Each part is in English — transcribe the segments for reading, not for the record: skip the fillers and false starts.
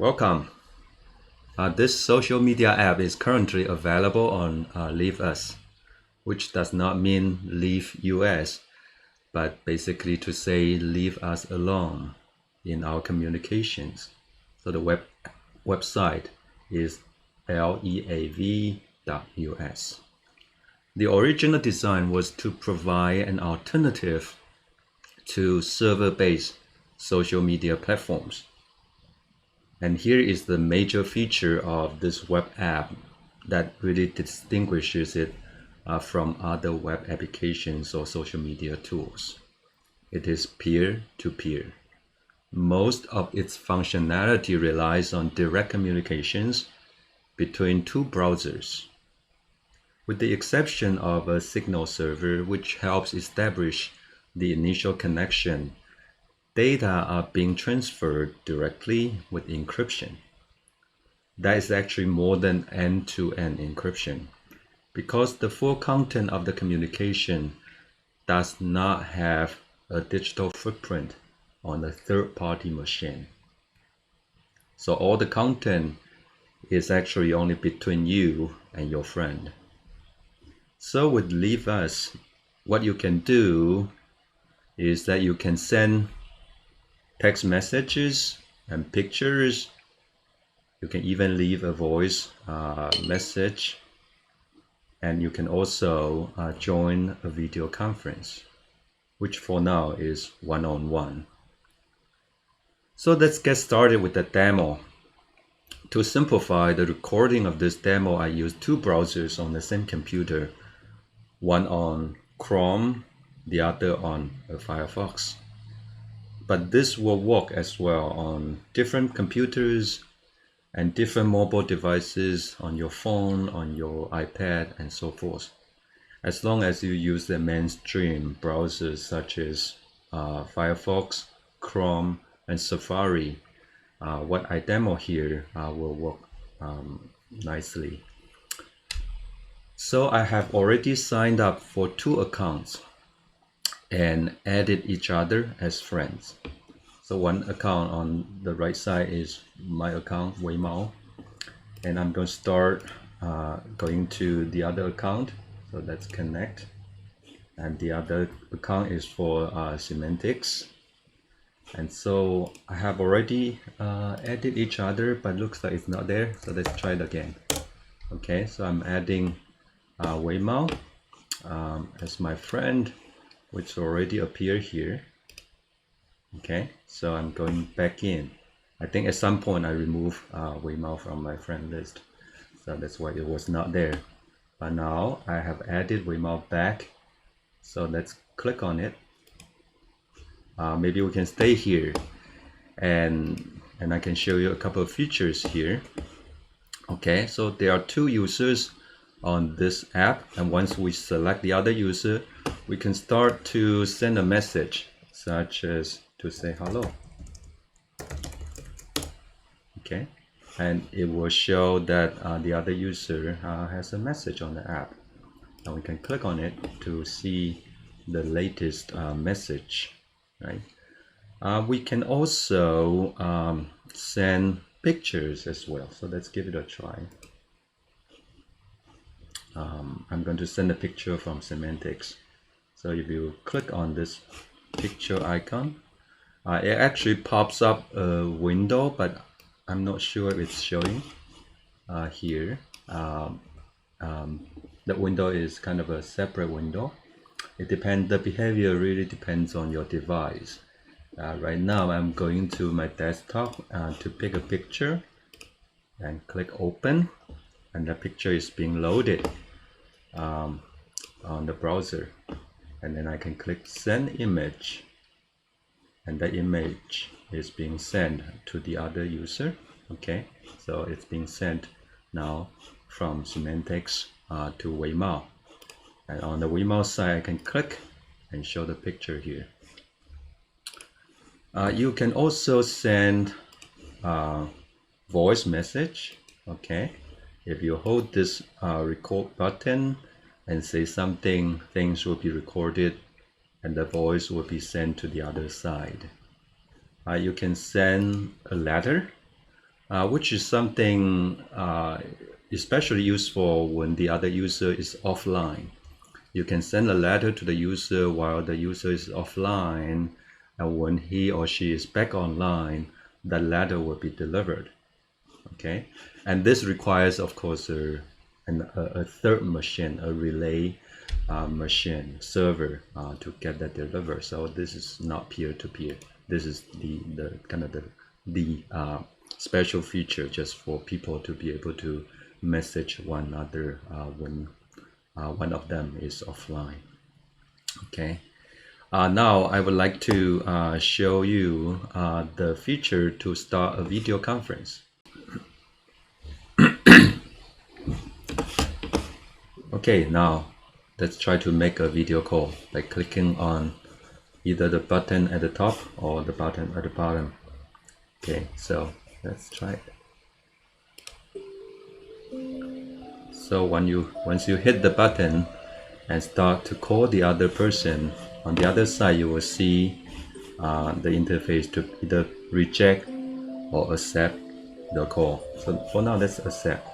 Welcome. This social media app is currently available on LeaVus, which does not mean leave US, but basically to say leave us alone in our communications. So the website is leav.us. The original design was to provide an alternative to server-based social media platforms. And here is the major feature of this web app that really distinguishes it from other web applications or social media tools. It is peer-to-peer. Most of its functionality relies on direct communications between two browsers, with the exception of a signal server, which helps establish the initial connection. Data are being transferred directly with encryption. That is actually more than end-to-end encryption, because the full content of the communication does not have a digital footprint on a third-party machine. So all the content is actually only between you and your friend. So with LeaVus, what you can do is that you can send text messages and pictures. You can even leave a voice message, and you can also join a video conference, which for now is one-on-one. So let's get started with the demo. To simplify the recording of this demo, I used two browsers on the same computer, one on Chrome, the other on Firefox. But this will work as well on different computers and different mobile devices, on your phone, on your iPad, and so forth. As long as you use the mainstream browsers such as Firefox, Chrome, and Safari, what I demo here will work nicely. So I have already signed up for two accounts and added each other as friends. So one account on the right side is my account, Wei Mao, and I'm going to start going to the other account. So let's connect, and the other account is for semantics. And so I have already added each other, but looks like it's not there. So let's try it again. Okay, so I'm adding Wei Mao as my friend, which already appear here. Okay, so I'm going back in. I think at some point I removed Wei Mao from my friend list, so that's why it was not there. But now I have added Wei Mao back, so let's click on it. Maybe we can stay here, and I can show you a couple of features here. Okay, so there are two users on this app, and once we select the other user, we can start to send a message, such as to say hello. Okay, and it will show that the other user has a message on the app, and we can click on it to see the latest message, right? We can also send pictures as well, so let's give it a try. I'm going to send a picture from semantics. So if you click on this picture icon, it actually pops up a window, but I'm not sure if it's showing here. The window is kind of a separate window. The behavior really depends on your device. Right now I'm going to my desktop to pick a picture and click open, and the picture is being loaded on the browser, and then I can click send image, and the image is being sent to the other user. Okay, so it's being sent now from semantics to Wei Mao, and on the Wei Mao side I can click and show the picture here. You can also send voice message. Okay, if you hold this record button and say something, things will be recorded and the voice will be sent to the other side. You can send a letter which is something especially useful when the other user is offline. You can send a letter to the user while the user is offline, and when he or she is back online, that letter will be delivered. Okay, and this requires, of course, a third machine, a relay machine server to get that delivered. So this is not peer-to-peer. This is the kind of the special feature just for people to be able to message one another when one of them is offline. Okay. Now I would like to show you the feature to start a video conference. Okay, now let's try to make a video call by clicking on either the button at the top or the button at the bottom. Okay, so let's try it. So once you hit the button and start to call the other person, on the other side you will see the interface to either reject or accept the call. So for now, let's accept.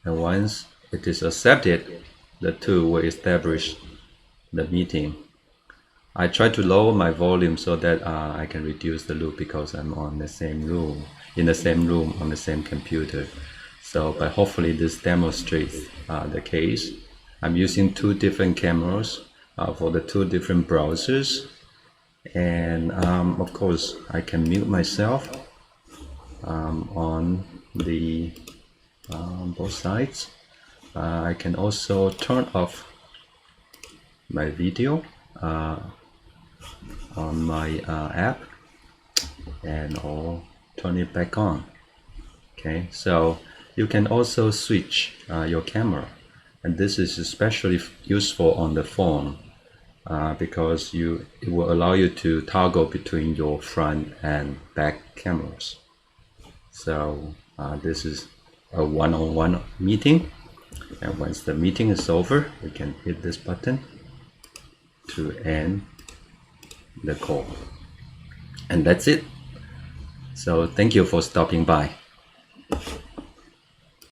And once it is accepted, the tool will establish the meeting. I try to lower my volume so that I can reduce the loop because I'm on the same room, on the same computer. So, but hopefully this demonstrates the case. I'm using two different cameras for the two different browsers. And of course, I can mute myself on the both sides. I can also turn off my video on my app and or turn it back on. Okay, so you can also switch your camera, and this is especially useful on the phone because it will allow you to toggle between your front and back cameras. So this is a one-on-one meeting, and once the meeting is over, we can hit this button to end the call, and that's it. So thank you for stopping by.